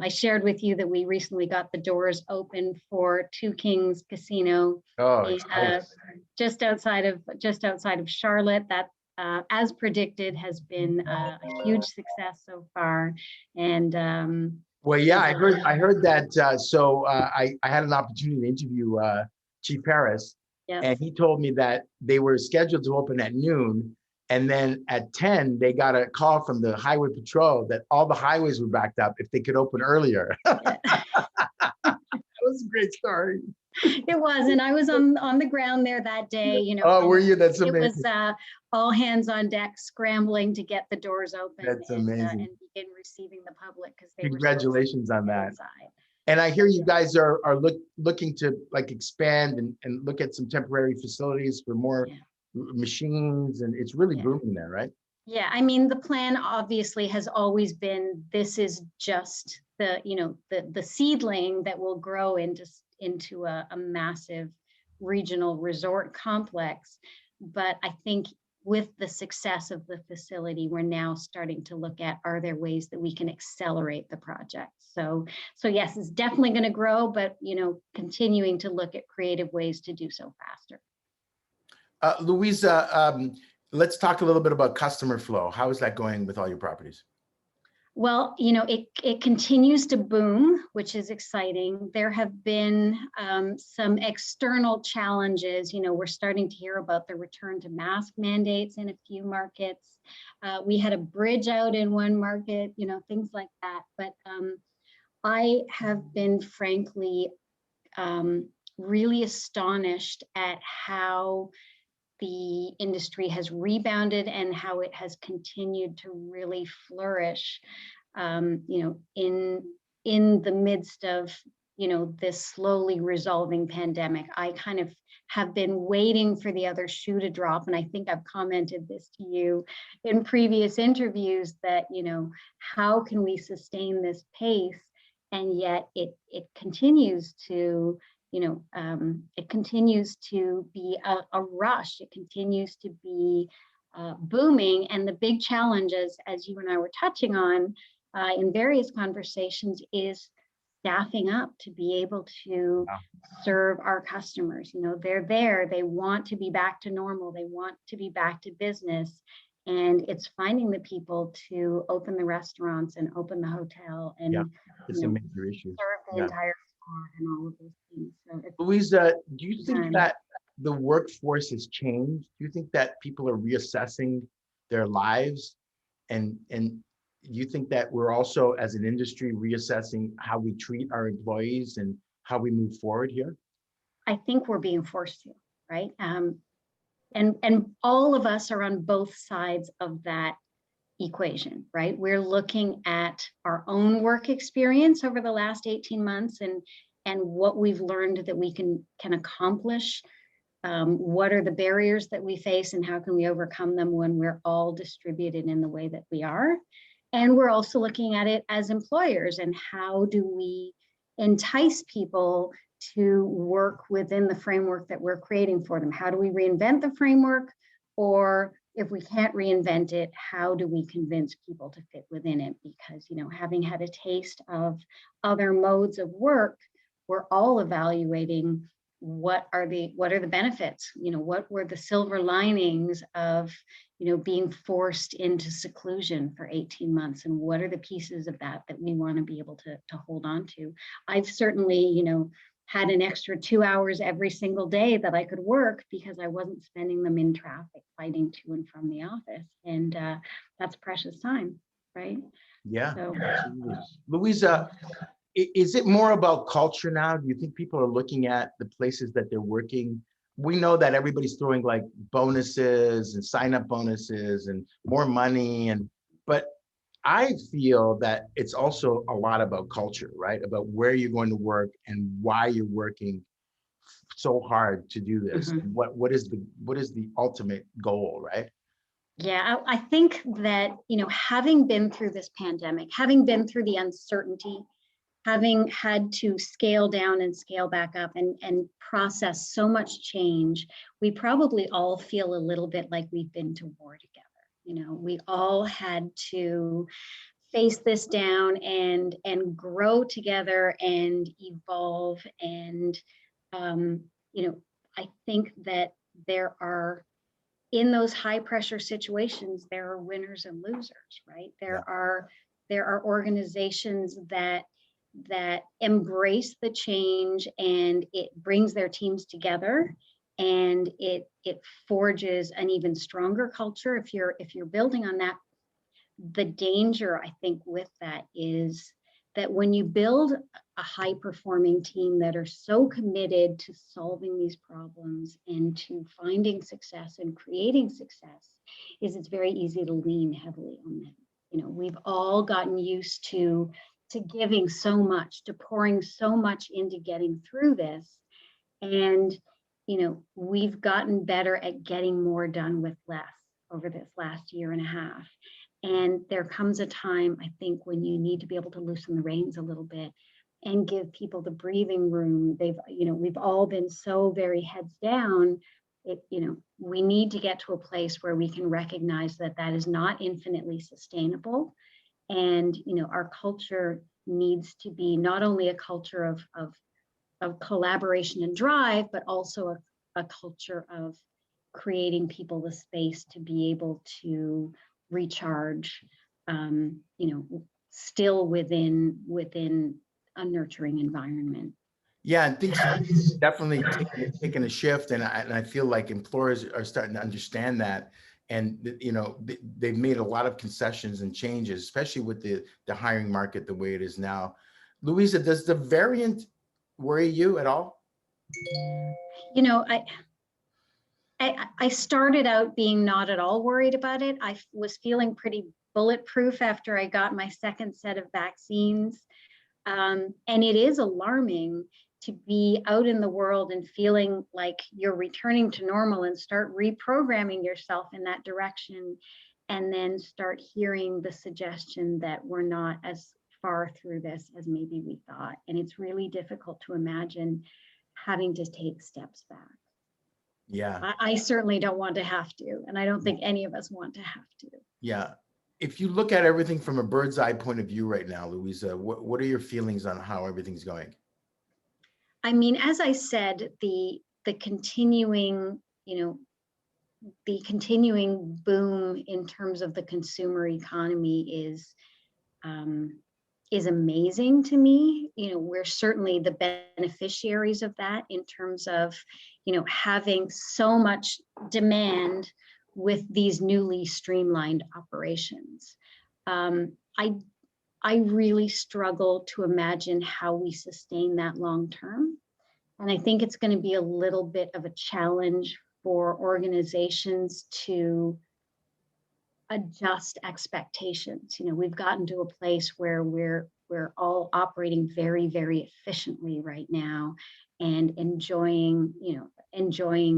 I shared with you that we recently got the doors open for Two Kings Casino, Oh, just outside of Charlotte. That, as predicted, has been a huge success so far. And well, yeah, I heard that. I had an opportunity to interview Chief Harris, yes. and he told me that they were scheduled to open at noon, and then at 10 they got a call from the highway patrol that all the highways were backed up if they could open earlier. That was a great story. It was, and I was on the ground there that day. You know. Oh, were you? That's amazing. It was all hands on deck, scrambling to get the doors open. That's amazing. And begin receiving the public, because they congratulations were on that. Inside. And I hear you guys are looking to like expand and look at some temporary facilities for more machines, and it's really booming there, right? Yeah, I mean, the plan obviously has always been, this is just the, you know, the seedling that will grow into a massive regional resort complex. But I think with the success of the facility, we're now starting to look at, are there ways that we can accelerate the project? So yes, it's definitely going to grow, but, you know, continuing to look at creative ways to do so faster. Luisa, let's talk a little bit about customer flow. How is that going with all your properties? Well, you know, it continues to boom, which is exciting. There have been some external challenges. You know, we're starting to hear about the return to mask mandates in a few markets. We had a bridge out in one market, you know, things like that. But I have been, frankly, really astonished at how the industry has rebounded and how it has continued to really flourish, you know, in the midst of, you know, this slowly resolving pandemic. I kind of have been waiting for the other shoe to drop. And I think I've commented this to you in previous interviews that, you know, how can we sustain this pace? And yet it continues to, you know, it continues to be a rush. It continues to be booming. And the big challenges, as you and I were touching on in various conversations, is staffing up to be able to serve our customers. You know, they're there, they want to be back to normal, they want to be back to business. And it's finding the people to open the restaurants and open the hotel and it's a major issue. Serve the entire and all of those things. So Luisa, do you think that the workforce has changed? Do you think that people are reassessing their lives? And you think that we're also, as an industry, reassessing how we treat our employees and how we move forward here? I think we're being forced to, right? And all of us are on both sides of that equation, right? We're looking at our own work experience over the last 18 months and what we've learned that we can accomplish. What are the barriers that we face and how can we overcome them when we're all distributed in the way that we are? And we're also looking at it as employers and how do we entice people to work within the framework that we're creating for them? How do we reinvent the framework? Or if we can't reinvent it, how do we convince people to fit within it? Because, you know, having had a taste of other modes of work, we're all evaluating what are the benefits, you know, what were the silver linings of, you know, being forced into seclusion for 18 months, and what are the pieces of that we want to be able to hold on to. I've certainly, you know, had an extra 2 hours every single day that I could work because I wasn't spending them in traffic fighting to and from the office. And that's precious time, right? Yeah, so. Absolutely. Luisa, is it more about culture now? Do you think people are looking at the places that they're working? We know that everybody's throwing like bonuses and sign-up bonuses and more money, but I feel that it's also a lot about culture, right? About where you're going to work and why you're working so hard to do this. Mm-hmm. What is the ultimate goal, right? Yeah, I think that, you know, having been through this pandemic, having been through the uncertainty, having had to scale down and scale back up and process so much change, we probably all feel a little bit like we've been to war together. You know, we all had to face this down and grow together and evolve. And you know, I think that there are, in those high pressure situations, there are winners and losers, right? Yeah. There are organizations that embrace the change, and it brings their teams together, and it forges an even stronger culture. If you're building on that, the danger, I think, with that is that when you build a high performing team that are so committed to solving these problems and to finding success and creating success, is it's very easy to lean heavily on them. You know, we've all gotten used to giving so much, to pouring so much into getting through this. And, you know, we've gotten better at getting more done with less over this last year and a half. And there comes a time, I think, when you need to be able to loosen the reins a little bit and give people the breathing room. We've all been so very heads down. We need to get to a place where we can recognize that that is not infinitely sustainable. And, our culture needs to be not only a culture of collaboration and drive, but also a culture of creating people the space to be able to recharge, still within a nurturing environment. Yeah, and things definitely taking a shift, and I feel like employers are starting to understand that, and they've made a lot of concessions and changes, especially with the hiring market the way it is now. Luisa, does the variant worry you at all? I started out being not at all worried about it. I was feeling pretty bulletproof after I got my second set of vaccines. And it is alarming to be out in the world and feeling like you're returning to normal and start reprogramming yourself in that direction, and then start hearing the suggestion that we're not as far through this as maybe we thought. And it's really difficult to imagine having to take steps back. Yeah. I certainly don't want to have to, and I don't think any of us want to have to. Yeah. If you look at everything from a bird's eye point of view right now, Luisa, what are your feelings on how everything's going? I mean, as I said, the continuing, the continuing boom in terms of the consumer economy is amazing to me. We're certainly the beneficiaries of that in terms of, having so much demand with these newly streamlined operations. I really struggle to imagine how we sustain that long term. And I think it's going to be a little bit of a challenge for organizations to adjust expectations. We've gotten to a place where we're all operating very, very efficiently right now, and enjoying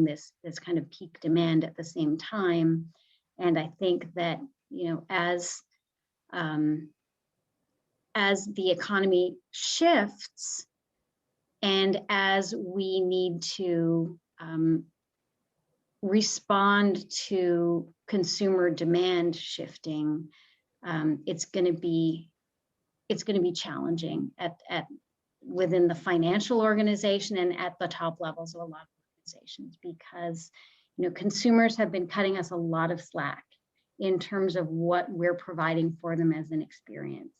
this kind of peak demand at the same time. And I think that, as the economy shifts, and as we need to respond to consumer demand shifting, it's going to be challenging at within the financial organization and at the top levels of a lot of organizations, because consumers have been cutting us a lot of slack in terms of what we're providing for them as an experience.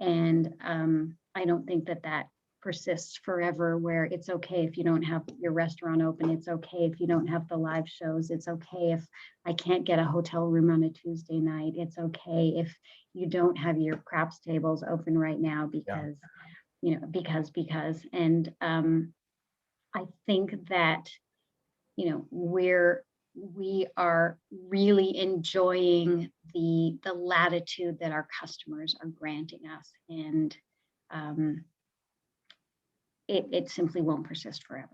And I don't think that persists forever, where it's okay if you don't have your restaurant open, it's okay if you don't have the live shows, it's okay if I can't get a hotel room on a Tuesday night, it's okay if you don't have your craps tables open right now because, because. And I think that, we are really enjoying the latitude that our customers are granting us, and it simply won't persist forever.